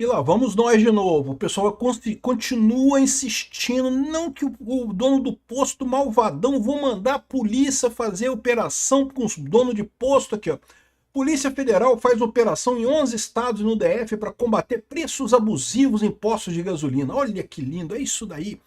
E lá vamos nós de novo. O pessoal continua insistindo, não que o dono do posto malvadão, vou mandar a polícia fazer operação com os donos de posto aqui, ó. Polícia Federal faz operação em 11 estados no DF para combater preços abusivos em postos de gasolina. Olha que lindo, é isso daí.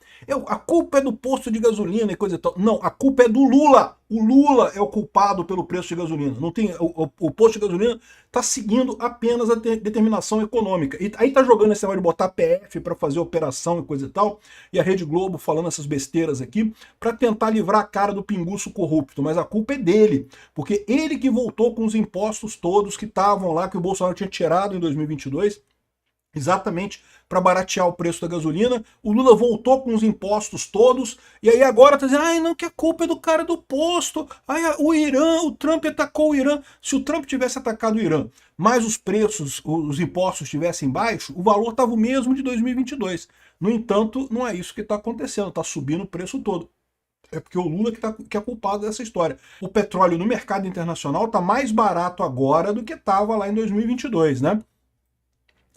A culpa é do posto de gasolina e coisa e tal. Não, a culpa é do Lula. O Lula é o culpado pelo preço de gasolina. Não tem, o posto de gasolina está seguindo apenas a determinação econômica. E aí tá jogando esse negócio de botar PF para fazer operação e coisa e tal. E a Rede Globo falando essas besteiras aqui para tentar livrar a cara do pinguço corrupto. Mas a culpa é dele. Porque ele que voltou com os impostos todos que estavam lá, que o Bolsonaro tinha tirado em 2022, exatamente para baratear o preço da gasolina. O Lula voltou com os impostos todos, e aí agora tá dizendo, ai não, que a culpa é do cara do posto, ai, o Irã, o Trump atacou o Irã. Se o Trump tivesse atacado o Irã, mas os preços, os impostos estivessem baixos, o valor estava o mesmo de 2022. No entanto, não é isso que está acontecendo, está subindo o preço todo. É porque o Lula que é culpado dessa história. O petróleo no mercado internacional está mais barato agora do que estava lá em 2022, né?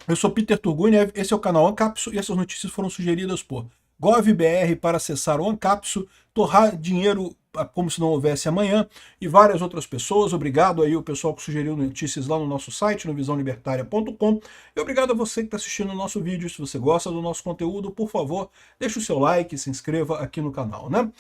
Eu sou Peter Turguni, esse é o canal Ancapsu e essas notícias foram sugeridas por GovBR para acessar o Ancapsu, torrar dinheiro como se não houvesse amanhã e várias outras pessoas. Obrigado aí o pessoal que sugeriu notícias lá no nosso site, no visãolibertaria.com, e obrigado a você que está assistindo o nosso vídeo. Se você gosta do nosso conteúdo, por favor, deixe o seu like, se inscreva aqui no canal, né?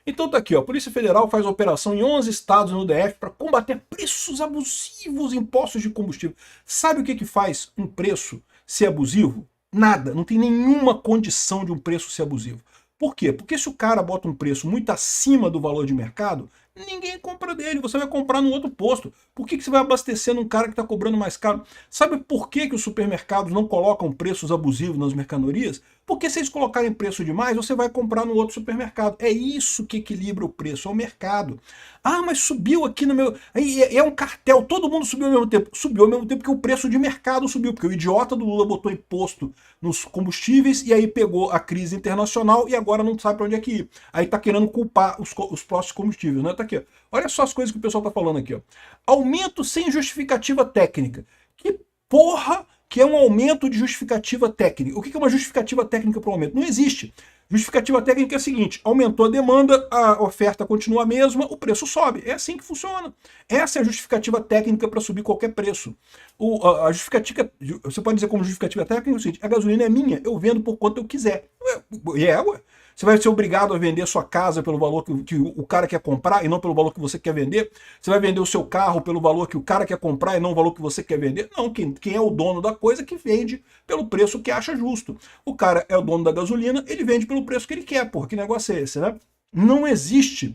Então tá aqui, ó, a Polícia Federal faz operação em 11 estados no DF para combater preços abusivos em postos de combustível. Sabe o que faz um preço ser abusivo? Nada, não tem nenhuma condição de um preço ser abusivo. Por quê? Porque se o cara bota um preço muito acima do valor de mercado, ninguém compra dele, você vai comprar no outro posto. Por que você vai abastecer num cara que está cobrando mais caro? Sabe por que os supermercados não colocam preços abusivos nas mercadorias? Porque se eles colocarem preço demais, você vai comprar no outro supermercado. É isso que equilibra o preço, é o mercado. Ah, mas subiu aqui no meu... É um cartel, todo mundo subiu ao mesmo tempo. Subiu ao mesmo tempo que o preço de mercado subiu, porque o idiota do Lula botou imposto nos combustíveis e aí pegou a crise internacional e agora não sabe para onde é que ir. Aí tá querendo culpar os próximos combustíveis, né? Tá aqui, ó. Olha só as coisas que o pessoal tá falando aqui, ó. Aumento sem justificativa técnica. Que porra que é um aumento de justificativa técnica? O que é uma justificativa técnica para o aumento? Não existe. Justificativa técnica é a seguinte: aumentou a demanda, a oferta continua a mesma, o preço sobe. É assim que funciona. Essa é a justificativa técnica para subir qualquer preço. A justificativa, você pode dizer como justificativa técnica, é o seguinte: a gasolina é minha, eu vendo por quanto eu quiser. Ué. Você vai ser obrigado a vender sua casa pelo valor que o cara quer comprar e não pelo valor que você quer vender? Você vai vender o seu carro pelo valor que o cara quer comprar e não o valor que você quer vender? Não, quem é o dono da coisa que vende pelo preço que acha justo. O cara é o dono da gasolina, ele vende pelo preço que ele quer, porra, que negócio é esse, né? Não existe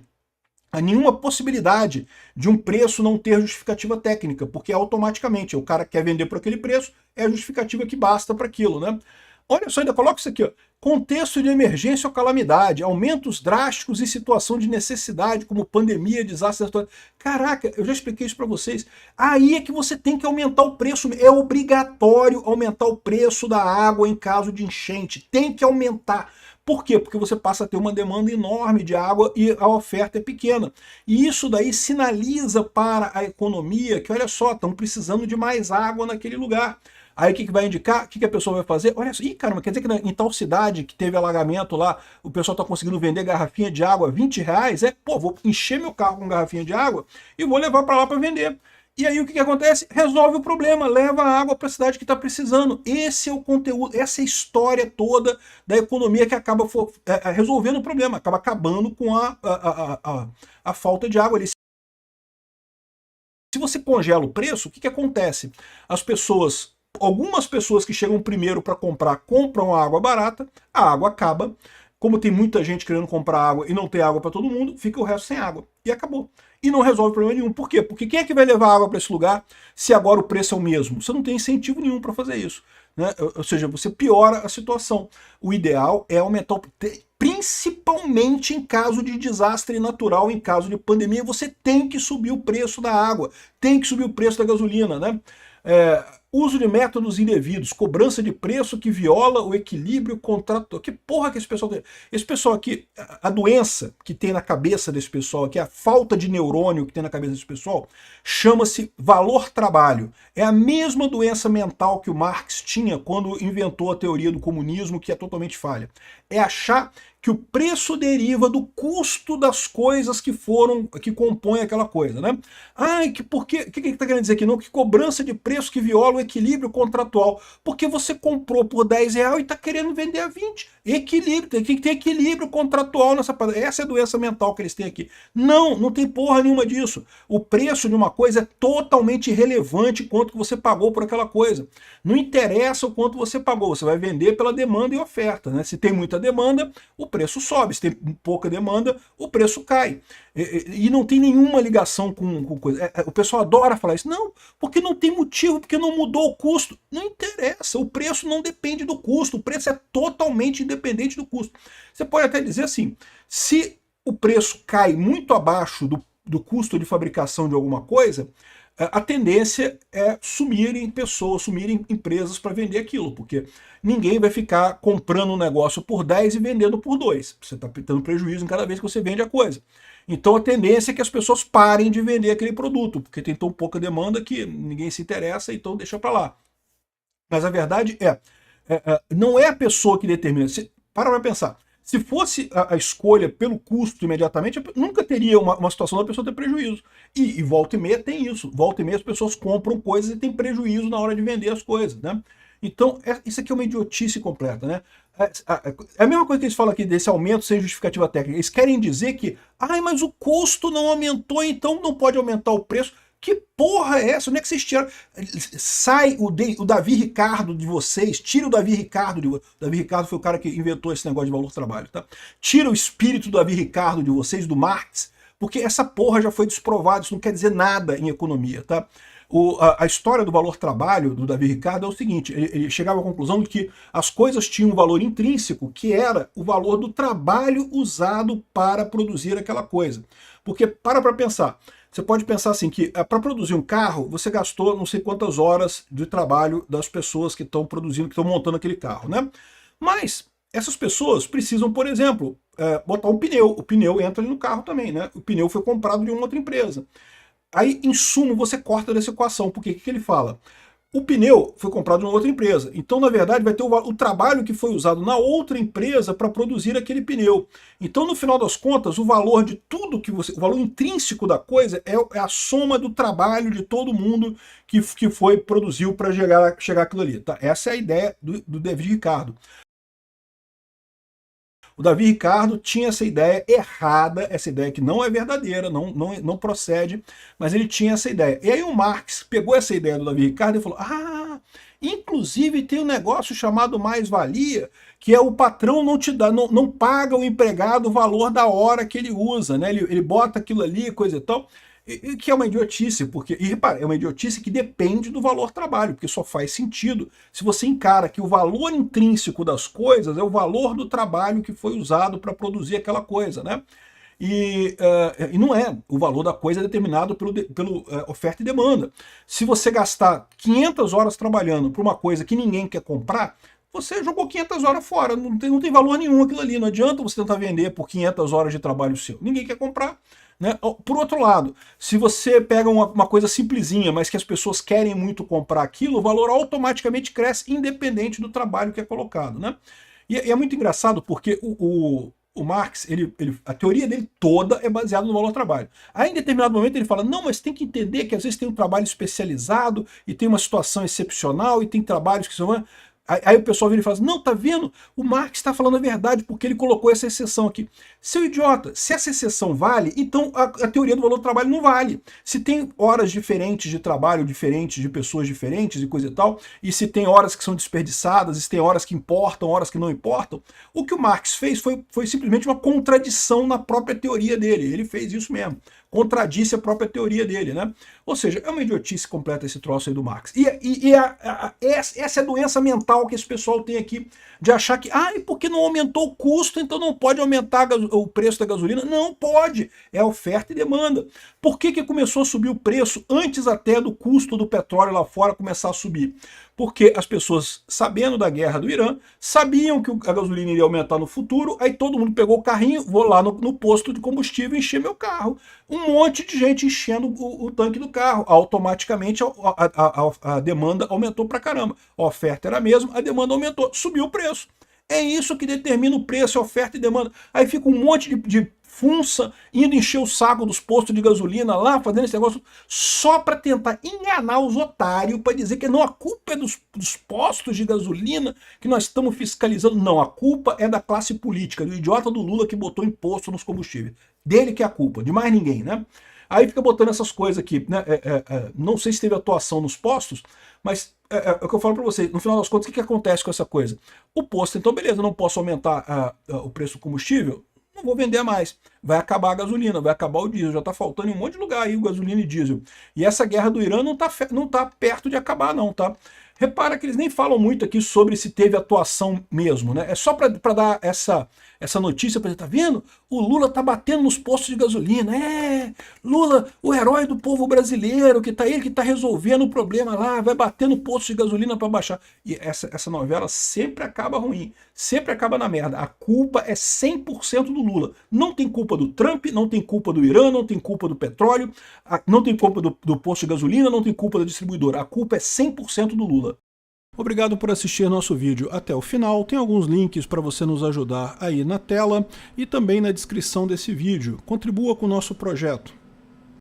nenhuma possibilidade de um preço não ter justificativa técnica, porque automaticamente o cara quer vender por aquele preço, é a justificativa que basta para aquilo, né? Olha só, ainda coloca isso aqui, ó. Contexto de emergência ou calamidade, aumentos drásticos em situação de necessidade, como pandemia, desastre natural. Caraca, eu já expliquei isso para vocês. Aí é que você tem que aumentar o preço. É obrigatório aumentar o preço da água em caso de enchente. Tem que aumentar. Por quê? Porque você passa a ter uma demanda enorme de água e a oferta é pequena. E isso daí sinaliza para a economia que, olha só, estão precisando de mais água naquele lugar. Aí o que vai indicar? O que a pessoa vai fazer? Olha só, ih, caramba, quer dizer que em tal cidade que teve alagamento lá, o pessoal está conseguindo vender garrafinha de água a R$ 20? Pô, vou encher meu carro com garrafinha de água e vou levar para lá para vender. E aí o que acontece? Resolve o problema, leva a água para a cidade que está precisando. Esse é o conteúdo, essa é a história toda da economia que acaba resolvendo o problema, acaba acabando com a falta de água ali. Se você congela o preço, o que acontece? Algumas pessoas que chegam primeiro para comprar, compram água barata, a água acaba. Como tem muita gente querendo comprar água e não tem água para todo mundo, fica o resto sem água. E acabou. E não resolve problema nenhum. Por quê? Porque quem é que vai levar água para esse lugar se agora o preço é o mesmo? Você não tem incentivo nenhum para fazer isso, né? Ou seja, você piora a situação. O ideal é aumentar o... Principalmente em caso de desastre natural, em caso de pandemia, você tem que subir o preço da água, tem que subir o preço da gasolina, né? Uso de métodos indevidos, cobrança de preço que viola o equilíbrio contratual. Que porra que esse pessoal tem? Esse pessoal aqui, a doença que tem na cabeça desse pessoal aqui, a falta de neurônio que tem na cabeça desse pessoal, chama-se valor-trabalho. É a mesma doença mental que o Marx tinha quando inventou a teoria do comunismo, que é totalmente falha. É achar que o preço deriva do custo das coisas que compõem aquela coisa, né? Que por quê? O que ele está querendo dizer aqui? Não, que cobrança de preço que viola o equilíbrio contratual. Porque você comprou por R$10 e está querendo vender a 20. Equilíbrio, tem que ter equilíbrio contratual nessa parada. Essa é a doença mental que eles têm aqui. Não tem porra nenhuma disso. O preço de uma coisa é totalmente irrelevante quanto que você pagou por aquela coisa. Não interessa o quanto você pagou, você vai vender pela demanda e oferta, né? Se tem muita demanda, o preço sobe, se tem pouca demanda, o preço cai. E não tem nenhuma ligação com coisa. O pessoal adora falar isso. Não, porque não tem motivo, porque não mudou o custo. Não interessa, o preço não depende do custo, o preço é totalmente independente do custo. Você pode até dizer assim, se o preço cai muito abaixo do custo de fabricação de alguma coisa, a tendência é sumirem pessoas, sumirem empresas para vender aquilo, porque ninguém vai ficar comprando um negócio por 10 e vendendo por 2. Você está tendo prejuízo em cada vez que você vende a coisa. Então a tendência é que as pessoas parem de vender aquele produto, porque tem tão pouca demanda que ninguém se interessa, então deixa para lá. Mas a verdade não é a pessoa que determina. Para pensar. Se fosse a escolha pelo custo imediatamente, nunca teria uma situação da pessoa ter prejuízo. E volta e meia tem isso. Volta e meia as pessoas compram coisas e tem prejuízo na hora de vender as coisas, né? Então, isso aqui é uma idiotice completa, né? É a mesma coisa que eles falam aqui desse aumento sem justificativa técnica. Eles querem dizer que, mas o custo não aumentou, então não pode aumentar o preço. Que porra é essa? Onde é que vocês tiraram? Sai o Davi Ricardo de vocês, tira o Davi Ricardo. O Davi Ricardo foi o cara que inventou esse negócio de valor-trabalho, tá? Tira o espírito do Davi Ricardo de vocês, do Marx, porque essa porra já foi desprovada, isso não quer dizer nada em economia, tá? A história do valor-trabalho do Davi Ricardo é o seguinte, ele chegava à conclusão de que as coisas tinham um valor intrínseco, que era o valor do trabalho usado para produzir aquela coisa. Porque, para pensar, você pode pensar assim, que para produzir um carro, você gastou não sei quantas horas de trabalho das pessoas que estão produzindo, que estão montando aquele carro, né? Mas essas pessoas precisam, por exemplo, botar um pneu. O pneu entra ali no carro também, né? O pneu foi comprado de uma outra empresa. Aí, em sumo, você corta dessa equação, porque o que ele fala? O pneu foi comprado de uma outra empresa. Então, na verdade, vai ter o trabalho que foi usado na outra empresa para produzir aquele pneu. Então, no final das contas, o valor de tudo que você... O valor intrínseco da coisa é a soma do trabalho de todo mundo que produziu para chegar aquilo ali. Tá? Essa é a ideia do David Ricardo. O Davi Ricardo tinha essa ideia errada, essa ideia que não é verdadeira, não procede, mas ele tinha essa ideia. E aí o Marx pegou essa ideia do Davi Ricardo e falou, inclusive tem um negócio chamado mais-valia, que é o patrão não paga o empregado o valor da hora que ele usa, né? Ele bota aquilo ali, coisa e tal, que é uma idiotice, porque, e repara, é uma idiotice que depende do valor trabalho, porque só faz sentido se você encara que o valor intrínseco das coisas é o valor do trabalho que foi usado para produzir aquela coisa, né? E não é. O valor da coisa é determinado pelo oferta e demanda. Se você gastar 500 horas trabalhando por uma coisa que ninguém quer comprar, você jogou 500 horas fora, não tem valor nenhum aquilo ali. Não adianta você tentar vender por 500 horas de trabalho seu. Ninguém quer comprar. Né? Por outro lado, se você pega uma coisa simplesinha, mas que as pessoas querem muito comprar aquilo, o valor automaticamente cresce independente do trabalho que é colocado. Né? E é muito engraçado porque o Marx, a teoria dele toda é baseada no valor-trabalho. Aí em determinado momento ele fala, não, mas tem que entender que às vezes tem um trabalho especializado e tem uma situação excepcional e tem trabalhos que são... Aí o pessoal vira e fala assim, não, tá vendo? O Marx está falando a verdade porque ele colocou essa exceção aqui. Seu idiota, se essa exceção vale, então a teoria do valor do trabalho não vale. Se tem horas diferentes de trabalho, diferentes de pessoas diferentes e coisa e tal, e se tem horas que são desperdiçadas, e se tem horas que importam, horas que não importam, o que o Marx fez foi simplesmente uma contradição na própria teoria dele. Ele fez isso mesmo. contradisse a própria teoria dele, né? Ou seja, é uma idiotice completa esse troço aí do Marx. Essa é a doença mental que esse pessoal tem aqui, de achar que, e porque não aumentou o custo, então não pode aumentar o preço da gasolina? Não pode, é oferta e demanda. Por que começou a subir o preço antes até do custo do petróleo lá fora começar a subir? Porque as pessoas, sabendo da guerra do Irã, sabiam que a gasolina iria aumentar no futuro, aí todo mundo pegou o carrinho, vou lá no posto de combustível encher meu carro. Um monte de gente enchendo o tanque do carro. Automaticamente a demanda aumentou pra caramba. A oferta era a mesma, a demanda aumentou, subiu o preço. É isso que determina o preço, a oferta e demanda. Aí fica um monte de funça indo encher o saco dos postos de gasolina lá, fazendo esse negócio só para tentar enganar os otários, para dizer que não, a culpa é dos postos de gasolina que nós estamos fiscalizando. Não, a culpa é da classe política, do idiota do Lula que botou imposto nos combustíveis. Dele que é a culpa, de mais ninguém, né? Aí fica botando essas coisas aqui, né? Não sei se teve atuação nos postos, mas é o que eu falo para vocês. No final das contas, o que acontece com essa coisa? O posto, então, beleza, eu não posso aumentar o preço do combustível, não vou vender mais. Vai acabar a gasolina, vai acabar o diesel. Já está faltando em um monte de lugar aí o gasolina e diesel. E essa guerra do Irã não tá perto de acabar, não, tá? Repara que eles nem falam muito aqui sobre se teve atuação mesmo, né? É só para dar essa notícia para ele, tá vendo? O Lula tá batendo nos postos de gasolina. Lula, o herói do povo brasileiro, ele que tá resolvendo o problema lá, vai bater no posto de gasolina para baixar. E essa novela sempre acaba ruim, sempre acaba na merda. A culpa é 100% do Lula. Não tem culpa do Trump, não tem culpa do Irã, não tem culpa do petróleo, não tem culpa do posto de gasolina, não tem culpa da distribuidora. A culpa é 100% do Lula. Obrigado por assistir nosso vídeo até o final. Tem alguns links para você nos ajudar aí na tela e também na descrição desse vídeo. Contribua com o nosso projeto.